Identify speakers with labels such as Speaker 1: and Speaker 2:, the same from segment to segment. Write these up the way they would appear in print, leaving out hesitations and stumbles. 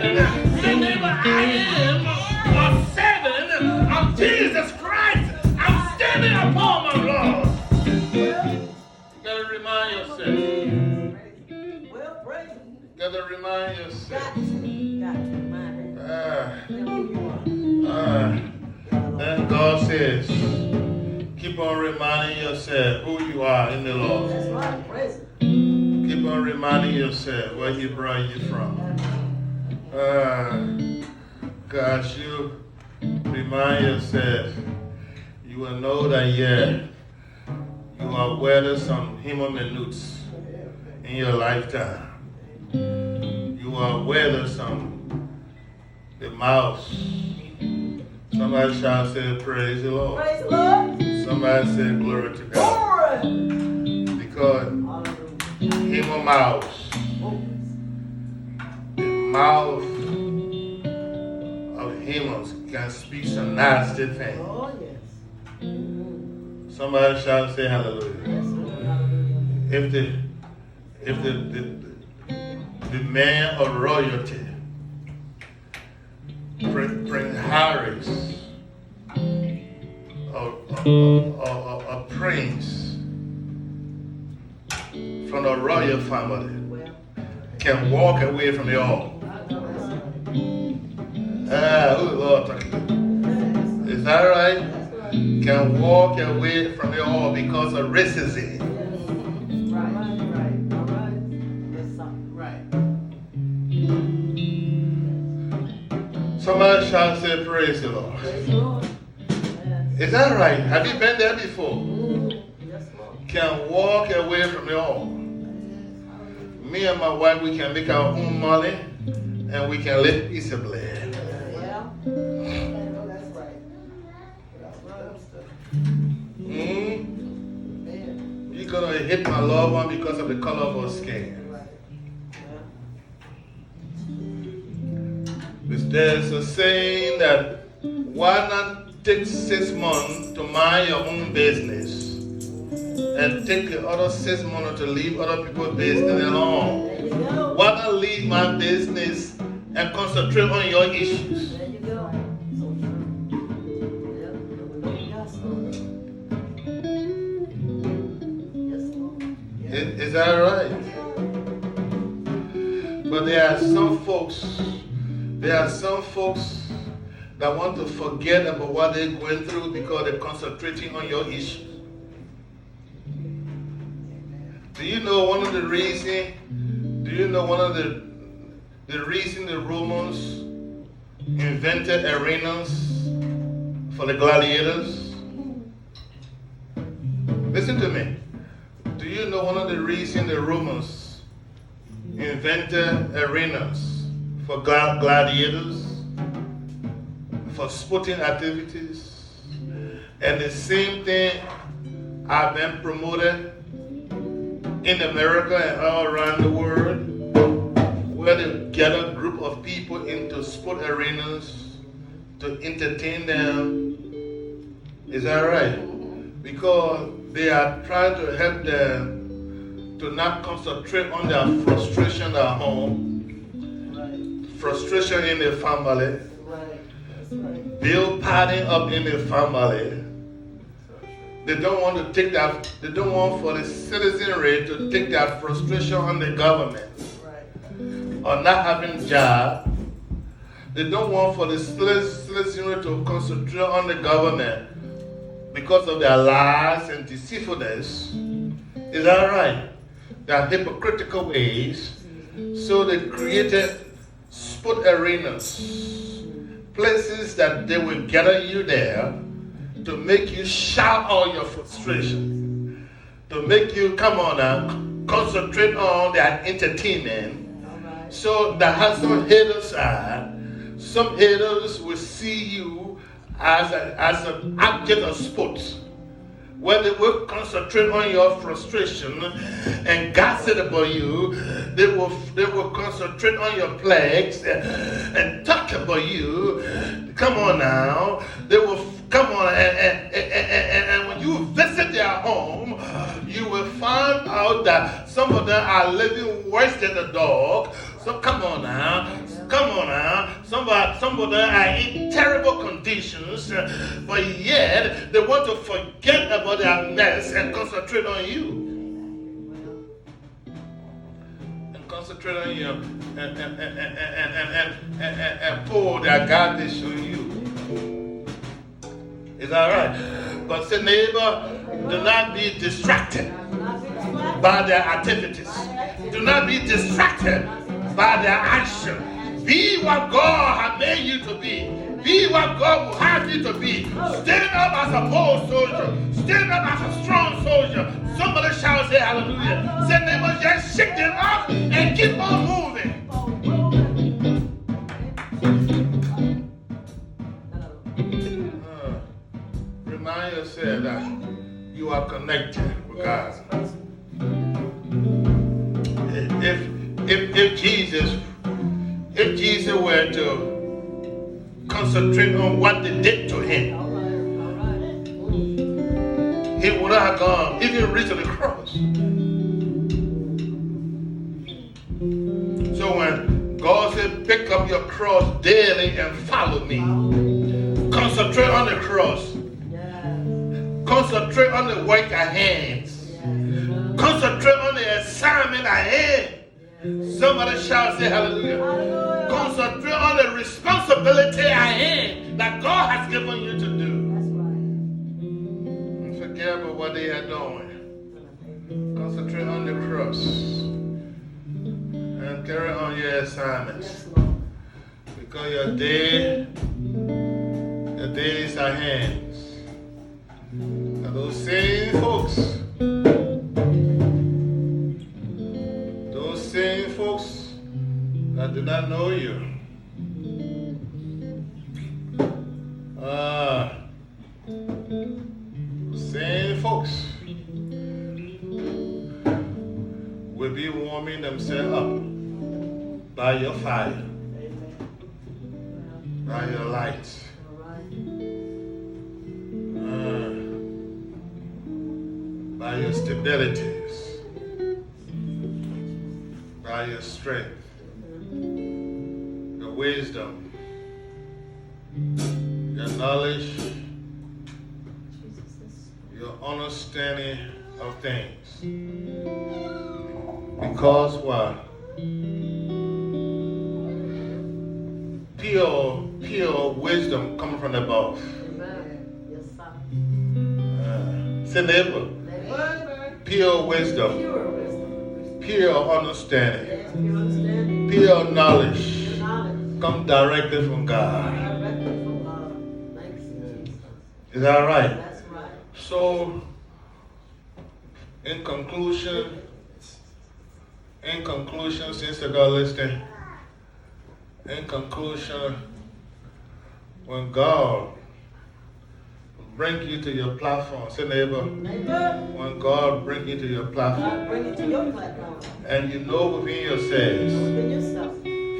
Speaker 1: 7. Whenever I am a 7 of Jesus Christ, I'm standing upon my Lord. You gotta remind yourself.
Speaker 2: Well, praise.
Speaker 1: You gotta remind yourself.
Speaker 2: Got to remind yourself.
Speaker 1: Then God says, keep on reminding yourself who you are in the Lord.
Speaker 2: That's right, praise.
Speaker 1: Keep on reminding yourself where He brought you from. God, you remind yourself, you will know that, yeah, you are weathered some human minutes in your lifetime. You are weathered some the mouse. Somebody shall say, praise the Lord.
Speaker 2: Praise the Lord.
Speaker 1: Somebody say, glory to God.
Speaker 2: Glory.
Speaker 1: Because human mouse, the mouth of humans can speak some nasty things.
Speaker 2: Oh, yes.
Speaker 1: Somebody shall say hallelujah.
Speaker 2: Yes.
Speaker 1: If the man of royalty, Prince Harris, a prince from the royal family, can walk away from the altar. Who the Lord talking to? Is that right? Can walk away from the altar because of racism. Somebody shall say, praise the Lord.
Speaker 2: Praise the Lord.
Speaker 1: Is that right? Have you been there before?
Speaker 2: Yes, Lord.
Speaker 1: Can walk away from the altar. Me and my wife, we can make our own money and we can live peaceably.
Speaker 2: Yeah. That's right.
Speaker 1: You're going to hit my loved one because of the color of her skin. There's a saying that why not take 6 months to mind your own business and take the other 6 months to leave other people's business alone. Why not leave my business and concentrate on your issues?
Speaker 2: There you go. So true. Yes, Lord.
Speaker 1: Is that right? But there are some folks that want to forget about what they're going through because they're concentrating on your issues. Do you know one of the reasons the Romans invented arenas for the gladiators? Listen to me. Do you know one of the reasons the Romans invented arenas for gladiators, for sporting activities? And the same thing have been promoted in America and all around the world, where they gather a group of people into sport arenas to entertain them. Is that right? Because they are trying to help them to not concentrate on their frustration at home, frustration in the family, build padding up in the family. They don't want to take that, they don't want for the citizenry to take that frustration on the government or not having a job. They don't want for the citizenry to concentrate on the government because of their lies and deceitfulness. Is that right? Their hypocritical ways. So they created sport arenas, places that they will gather you there to make you shout all your frustration, to make you, come on now, concentrate on their entertainment. So that has some haters side. Some haters will see you as an object of sport, where they will concentrate on your frustration and gossip about you. They will concentrate on your plagues and talk about you. Come on now. They will come on and when you visit their home, you will find out that some of them are living worse than a dog. So come on now. Come on now. Some of them are in terrible conditions, but yet they want to forget about their mess and concentrate on you. And concentrate on you and pour their garbage on you. Is that right? But say, neighbor, do not be distracted by their activities. Do not be distracted by their action. Be what God has made you to be. Be what God will have you to be. Stand up as a bold soldier. Stand up as a strong soldier. Somebody shout, say hallelujah. Say, neighbor, just shake them up and keep on moving. Remind yourself that you are connected with God. If Jesus were to concentrate on what they did to him, he would not have gone, even reached to the cross. So when God said, pick up your cross daily and follow me, concentrate on the cross. Concentrate on the work at hands. Concentrate on the assignment at hand. Somebody shout, say hallelujah. Concentrate on the responsibility at hand that God has given you to do. And forget about what they are doing. Concentrate on the cross. And carry on your assignments. Because your day is at hand. And those same folks that do not know you, same folks will be warming themselves up by your fire, by your light. By your stabilities, by your strength, your wisdom, your knowledge, your understanding of things. Because what? Pure wisdom coming from above. Say neighbor. Pure wisdom, pure understanding, pure knowledge, come directly from God. Is that right?
Speaker 2: That's right.
Speaker 1: So, in conclusion, since you got listening, in conclusion, when God bring you to your platform, say neighbor, when God bring you to your platform,
Speaker 2: bring it to your platform,
Speaker 1: and you know within yourselves,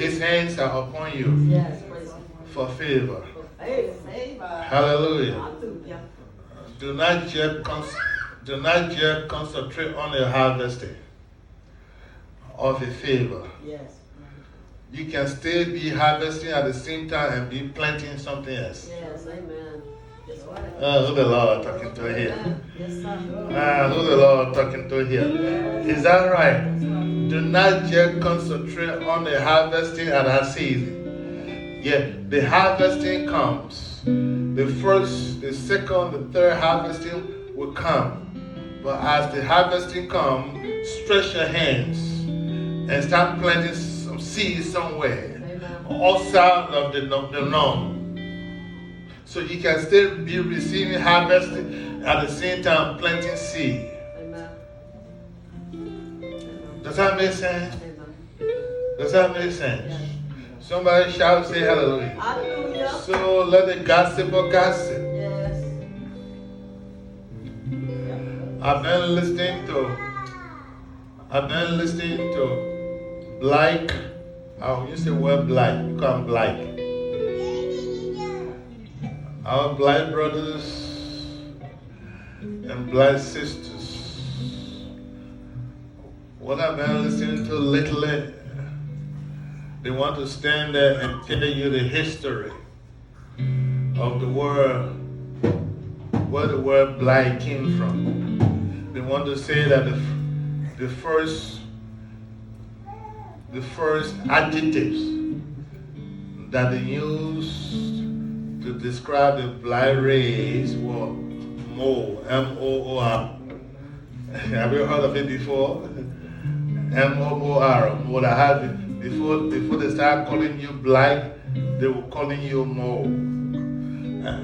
Speaker 1: His hands are upon you,
Speaker 2: yes,
Speaker 1: for favor.
Speaker 2: Favor.
Speaker 1: Hallelujah. Do not just concentrate on the harvesting of a favor.
Speaker 2: Yes.
Speaker 1: You can still be harvesting at the same time and be planting something else.
Speaker 2: Yes, amen.
Speaker 1: Who the Lord talking to here?
Speaker 2: Yes, sir.
Speaker 1: Who the Lord talking to here? Is that right? Do not just concentrate on the harvesting at that season. Yeah, the harvesting comes. The first, the second, the third harvesting will come. But as the harvesting comes, stretch your hands and start planting some seeds somewhere outside of the norm. So you can still be receiving harvesting at the same time planting seed.
Speaker 2: Amen.
Speaker 1: Does that make sense?
Speaker 2: Amen.
Speaker 1: Does that make sense?
Speaker 2: Yes.
Speaker 1: Somebody shout, say hallelujah.
Speaker 2: Hallelujah.
Speaker 1: So let the gossiper gossip.
Speaker 2: Yes.
Speaker 1: I've been listening to Blake. I use the word Blake. You call him Blake. Our black brothers and black sisters. What I've been listening to lately, They want to stand there and tell you the history of the world, where the word blind came from. They want to say that the first adjectives that they used to describe the blind race were Mo, M-O-O-R. Have you heard of it before? M-O-O-R. Mo that had before they start calling you blind, they were calling you Mo.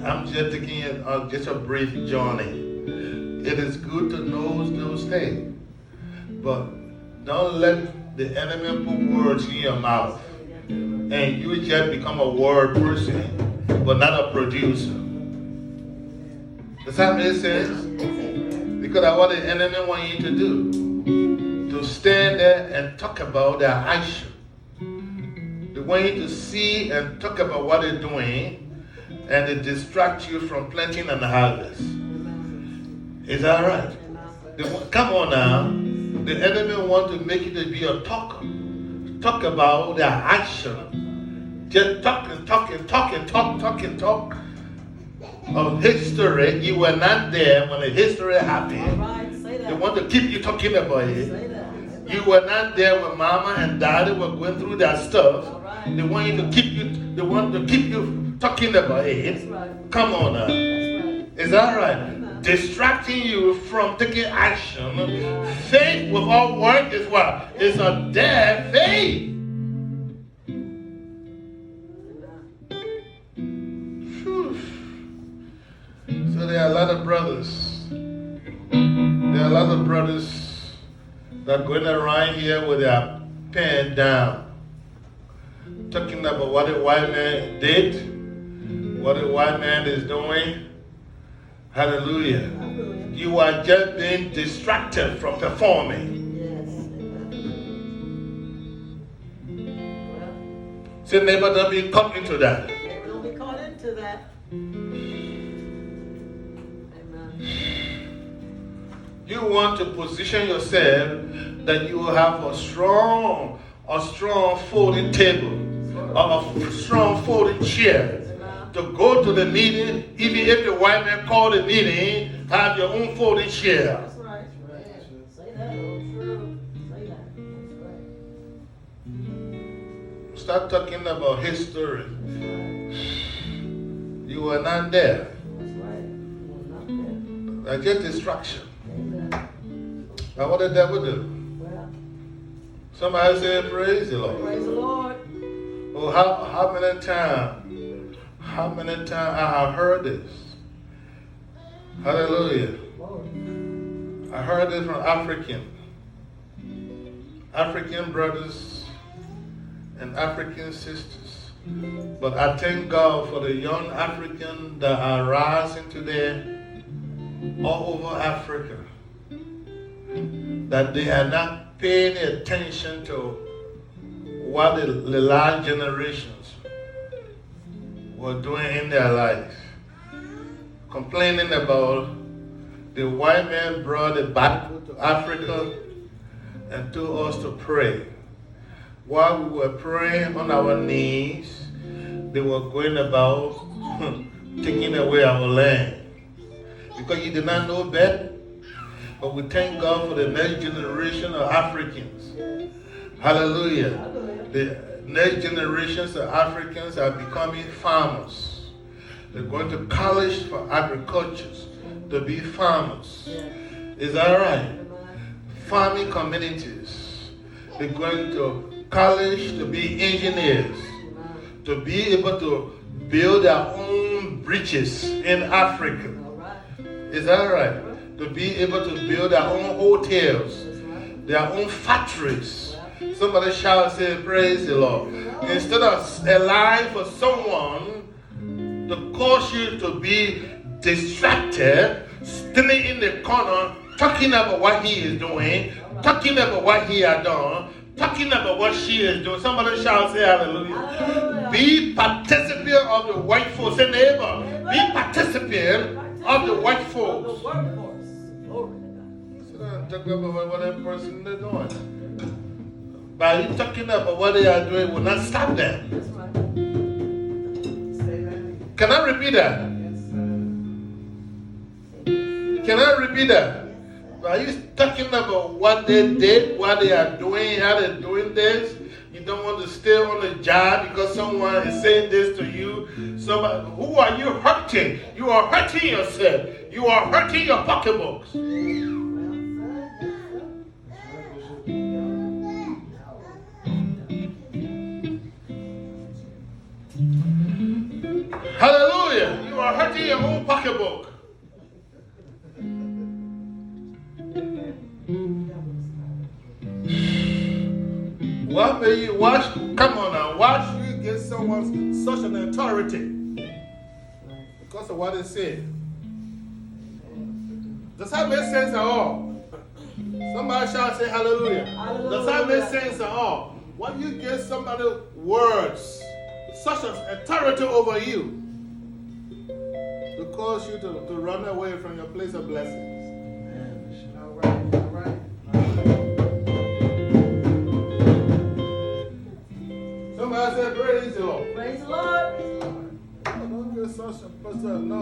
Speaker 1: I'm just taking it on just a brief journey. It is good to know those things, but don't let the enemy put words in your mouth and you just become a word person, but not a producer. Does that make sense? Because that's what the enemy wants you to do. To stand there and talk about their action. They want you to see and talk about what they're doing, and they distract you from planting and harvest. Is that right? Come on now. The enemy wants to make you to be a talker. Talk about their action. Just talk of history. You were not there when the history happened.
Speaker 2: Right, say that.
Speaker 1: They want to keep you talking about it.
Speaker 2: Say that.
Speaker 1: You were not there when mama and daddy were going through that stuff.
Speaker 2: Right.
Speaker 1: They want you to keep you. They want to keep you talking about it.
Speaker 2: That's right.
Speaker 1: Come on now.
Speaker 2: That's right.
Speaker 1: Is that right? Distracting you from taking action. Faith without work is what? It's a dead faith. Phew. So there are a lot of brothers. There are a lot of brothers that are going around here with their pen down, talking about what the white man did, what the white man is doing. Hallelujah. You are just being distracted from performing.
Speaker 2: Yes.
Speaker 1: Say, neighbor, don't be caught into that.
Speaker 2: Well, don't be caught into that.
Speaker 1: You want to position yourself that you will have a strong folding table, a strong folding chair to go to the meeting. Even if the white man called the meeting, have your own folding chair.
Speaker 2: That's right. Say that. True. Say that. That's right.
Speaker 1: Start talking about history. You were not there.
Speaker 2: That's right. You were not there.
Speaker 1: That's just distraction.
Speaker 2: Amen.
Speaker 1: Now what the devil do?
Speaker 2: Well,
Speaker 1: Somebody say, praise the Lord.
Speaker 2: praise the Lord.
Speaker 1: Oh, how many times I have heard this? Hallelujah.
Speaker 2: Lord.
Speaker 1: I heard this from African brothers and African sisters. But I thank God for the young Africans that are rising today all over Africa, that they are not paying attention to what the last generations were doing in their lives. Complaining about the white man brought the Bible to Africa and told us to pray. While we were praying on our knees, they were going about taking away our land. Because you did not know better. But we thank God for the next generation of Africans. Hallelujah. The next generations of Africans are becoming farmers. They're going to college for agriculture to be farmers. Is that right? Farming communities. They're going to college to be engineers. To be able to build their own bridges in Africa. Is that right? To be able to build their own hotels, their own factories. Somebody shout and say, praise the Lord. Instead of allowing for someone to cause you to be distracted, standing in the corner, talking about what he is doing, talking about what he has done, talking about what she is doing. Somebody shout and say hallelujah.
Speaker 2: Hallelujah.
Speaker 1: Be participant of the white folks. Say neighbor, be participant of the white folks.
Speaker 2: The workforce. Glory to God.
Speaker 1: So talk about what that person is doing. By you talking about what they are doing will not stop them.
Speaker 2: That's right. Say that again.
Speaker 1: Can I repeat that?
Speaker 2: Yes, sir.
Speaker 1: Can I repeat that? Are you talking about what they did, what they are doing, how they're doing this? You don't want to stay on the job because someone is saying this to you. Somebody, who are you hurting? You are hurting yourself. You are hurting your pocketbooks. Hallelujah. You are hurting your own pocketbook. What may you watch? Come on now. Watch you get someone such an authority because of what they say. Does that make sense at all? Somebody shall say hallelujah.
Speaker 2: Hallelujah.
Speaker 1: Does that make sense at all? When you give somebody words, such an authority over you, to cause you to run away from your place of blessings.
Speaker 2: All right, all right.
Speaker 1: Somebody said, praise the Lord.
Speaker 2: Praise the Lord.
Speaker 1: Don't get such a person. No,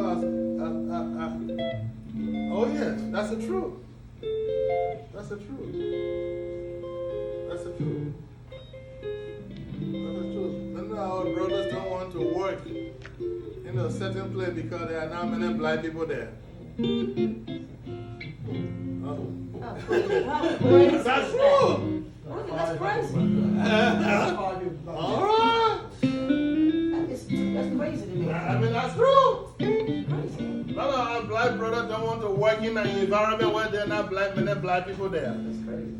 Speaker 1: oh, yes, that's the truth. That's the truth. That's the truth. That's the truth. None of our brothers don't want to work in a certain place because there are not many black people there. That's true.
Speaker 2: That's crazy.
Speaker 1: All right.
Speaker 2: That's crazy to me.
Speaker 1: I mean, that's true.
Speaker 2: Crazy.
Speaker 1: A lot of our black brothers don't want to work in an environment where there are not many black people there.
Speaker 2: That's crazy.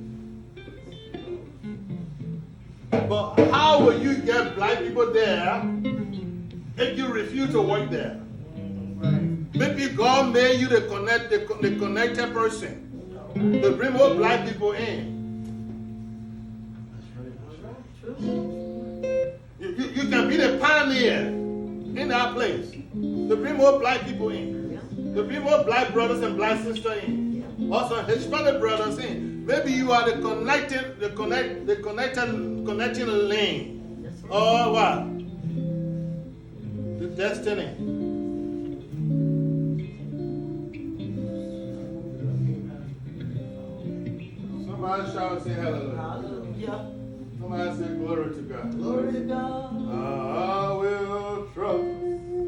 Speaker 1: But how will you get black people there if you refuse to work there?
Speaker 2: Right.
Speaker 1: Maybe God made you the connected person to bring more black people in. You can be the pioneer in that place to bring more black people in, to bring more black brothers and black sisters in, also Hispanic brothers in. Maybe you are the connecting link, or what? The destiny. Somebody shout, say hallelujah.
Speaker 2: Hallelujah.
Speaker 1: Somebody say glory to God.
Speaker 2: Glory to God.